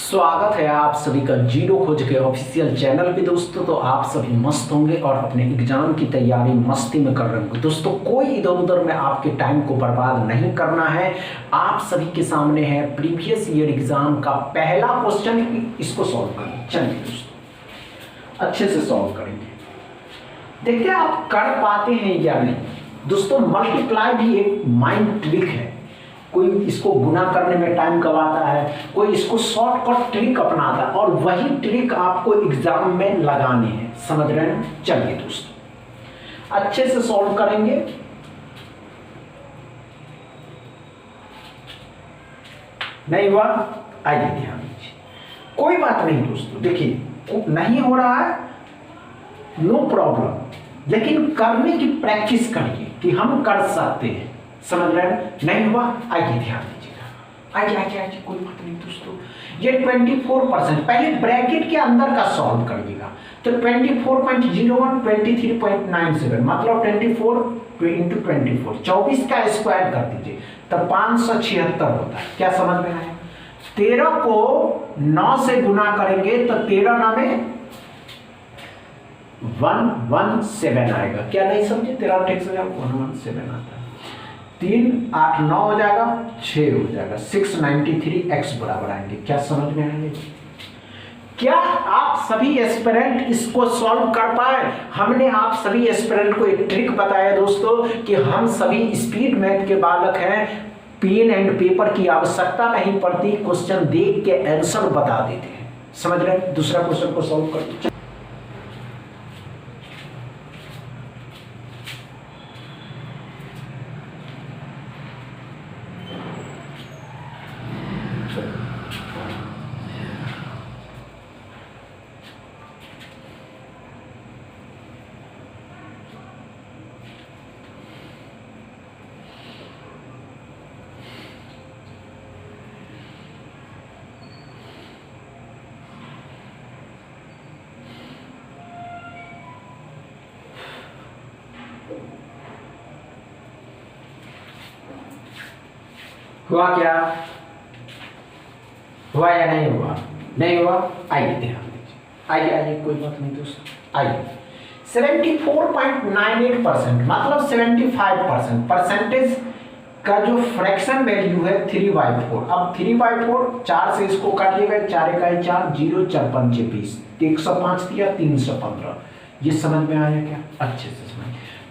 स्वागत है आप सभी का जीरो खोज के ऑफिशियल चैनल पे दोस्तों। तो आप सभी मस्त होंगे और अपने एग्जाम की तैयारी मस्ती में कर रहे होंगे दोस्तों। कोई इधर उधर में आपके टाइम को बर्बाद नहीं करना है। आप सभी के सामने है प्रीवियस ईयर एग्जाम का पहला क्वेश्चन, इसको सॉल्व करें। चलिए दोस्तों अच्छे से सॉल्व करेंगे, देखते हैं आप कर पाते हैं या नहीं। दोस्तों मल्टीप्लाई भी एक माइंड ट्रिक है। कोई इसको गुना करने में टाइम गवाता है, कोई इसको शॉर्टकट ट्रिक अपनाता है और वही ट्रिक आपको एग्जाम में लगानी है। समझ रहे हैं? चलिए दोस्तों अच्छे से सॉल्व करेंगे। नहीं हुआ? आइए ध्यान दीजिए, कोई बात नहीं दोस्तों। देखिए नहीं हो रहा है, नो प्रॉब्लम, लेकिन करने की प्रैक्टिस करिए कि हम कर सकते हैं। समझ रहे हैं? नहीं हुआ? आइए ध्यान दीजिएगा। आइए कोई बात नहीं दोस्तों। ये 24% पहले ब्रैकेट के अंदर का सॉल्व करिएगा। तो 24.01 23.97 मतलब 24 इंटू 24 24 का स्क्वायर कर दीजिए तो 576 होता है। क्या समझ में आया? 13 को 9 से गुना करेंगे तो 13 9 में 117 आएगा। क्या नहीं समझे? 13 ठीक से 117 आता है। 3 8 9 हो जाएगा, 6 हो जाएगा, 693 x बराबर आएंगे। क्या समझ में आएंगे? क्या आप सभी एस्पिरेंट इसको सॉल्व कर पाए? हमने आप सभी एस्पिरेंट को एक ट्रिक बताया दोस्तों कि हम सभी स्पीड मैथ के बालक हैं। पेन एंड पेपर की आवश्यकता नहीं पड़ती, क्वेश्चन देख के आंसर बता देते हैं। समझ रहे हैं? दूसरा क्वेश्चन को सॉल्व करते। हुआ क्या? हुआ या नहीं हुआ? नहीं हुआ? आइए ध्यान दीजिए। आइए कोई बात नहीं दोस्तों। आइए 74.98% मतलब 75% परसेंटेज का जो फ्रैक्शन वैल्यू है 3/4। अब 3/4 4 से इसको काटिएगा, 4 इकाई 4 0 4 5 20 105 दिया 315। ये समझ में आया क्या? अच्छे से समझ।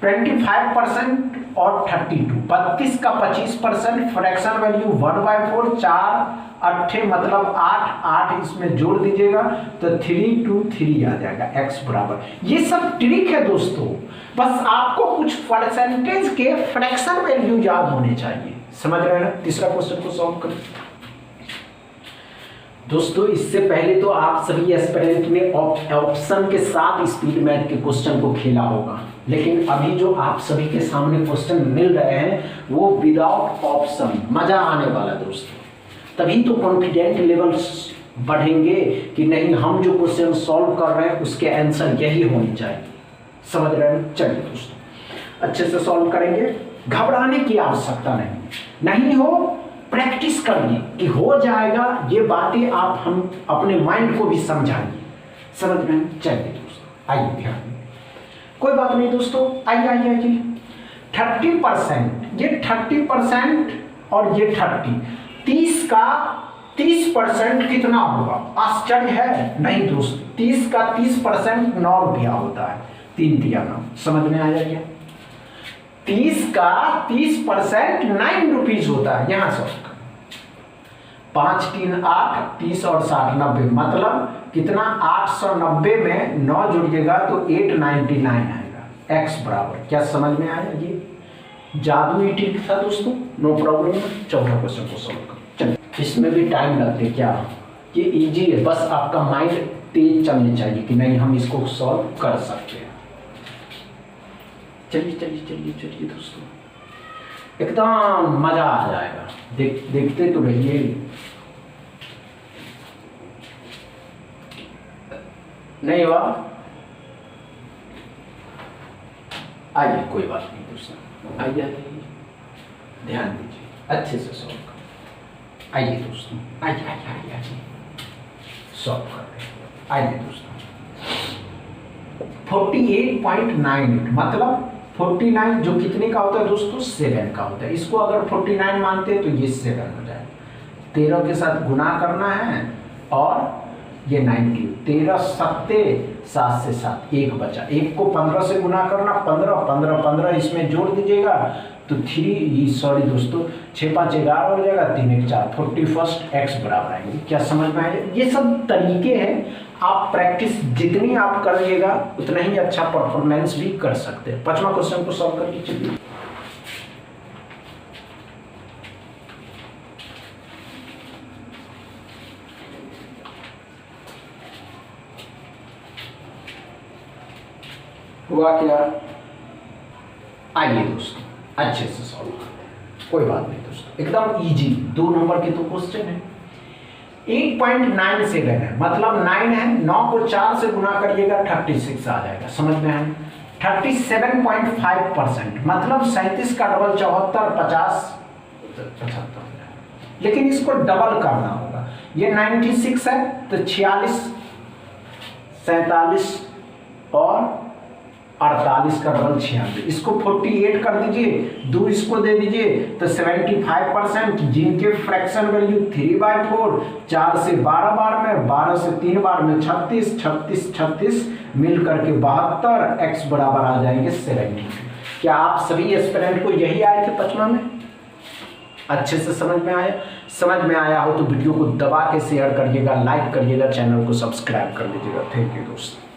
25% और 32 का 25% फ्रैक्शन वैल्यू 1/4 4 8 मतलब 8 इसमें जोड़ दीजिएगा तो 323 आ जाएगा x बराबर। ये सब ट्रिक है दोस्तों, बस आपको कुछ परसेंटेज के फ्रैक्शन वैल्यू याद होने चाहिए। समझ रहे हैं? तीसरा क्वेश्चन को सॉल्व करें दोस्तों। इससे पहले तो आप सभी एस्पिरेंट ने ऑप्शन के साथ स्पीड मैथ के क्वेश्चन को खेला होगा, लेकिन अभी जो आप सभी के सामने क्वेश्चन मिल रहे हैं वो विदाउट ऑप्शन। मजा आने वाला दोस्तों, तभी तो कॉन्फिडेंट लेवल्स बढ़ेंगे कि नहीं हम जो क्वेश्चन सॉल्व कर रहे हैं उसके आंसर यही होने चाहिए। समझ रहे हैं? चलिए दोस्तों अच्छे से सॉल्व करेंगे, घबराने की आवश्यकता नहीं हो, प्रैक्टिस करिए कि हो जाएगा। ये बातें आप हम अपने माइंड को भी समझाइए। समझ रहे हैं? चलिए दोस्तों आइए ध्यान, कोई बात नहीं दोस्तों। आइए 30%, ये 30% और ये 30 का 30% कितना होगा? आश्चर्य है? नहीं दोस्तों, 30 का 30% 9 रुपया होता है। 3 दिया 9। समझ में आया क्या? 30 का 30% 9 रुपीज होता है। यहां से 5 3 8 30 और 60 90 मतलब कितना? 890 में 9 जुड़िएगा तो 899 आएगा x बराबर। क्या समझ में आया? ये जादुई ट्रिक था दोस्तों, नो प्रॉब्लम। चौथा क्वेश्चन को सॉल्व करें। चलिए इसमें भी टाइम लगते क्या, ये इजी है, बस आपका माइंड तेज चलनी चाहिए कि नहीं हम इसको सॉल्व कर सकते हैं। चलिए दोस्तों एकदम मजा आ जाएगा, देखते तो रहिए। नहीं हुआ? आइए कोई बात नहीं दोस्तों। आइए ध्यान दीजिए, अच्छे से सॉल्व करें। आइए दोस्तों, आइए। सॉल्व करते हैं। आइए दोस्तों 48.98 मतलब 49 जो कितने का होता है दोस्तों 7 का होता है। इसको अगर 49 मानते हैं तो ये 7 हो जाएगा। 13 के साथ गुना करना है और ये 90 13 सत्ते 7 से 7 एक बचा। एक को 15 से गुना करना 15 15 15 इसमें जोड़ दीजिएगा तो 6 5 11 हो जाएगा। 3 1 4 41 x बराबर आएंगे। क्या समझ में आएगा? ये सब तरीके हैं। आप प्रैक्टिस जितनी आप करिएगा उतना ही अच्छा परफॉर्मेंस भी कर सकते हैं। 5वां क्वेश्चन को सॉल्व कर लीजिए। हुआ क्या? आइए दोस्तों अच्छे से सॉल्व करते हैं, कोई बात नहीं दोस्तों, एकदम इजी। 2 नंबर के तो क्वेश्चन है। 8.97 है मतलब 9 है, 9 को 4 से गुना करिएगा 36 आ जाएगा। समझ में आए? 37.5% मतलब 37 का डबल 74 50 75। लेकिन इसको डबल करना होगा। ये 96 है तो 46 47 और 48 का डबल 96। इसको 48 कर दीजिए, 2 इसको दे दीजिए तो 75%। जिनके फ्रैक्शन वैल्यू 3/4, 4 से 12 बार में, 12 से 3 बार में 36 36 36 मिल करके 72, x बराबर आ जाएंगे 72। क्या आप सभी एस्पिरेंट को यही आए थे 5वां में? अच्छे से समझ में आया? समझ में आया हो तो वीडियो को दबा के शेयर करिएगा, लाइक करिएगा, चैनल को सब्सक्राइब कर लीजिएगा। थैंक यू दोस्तों।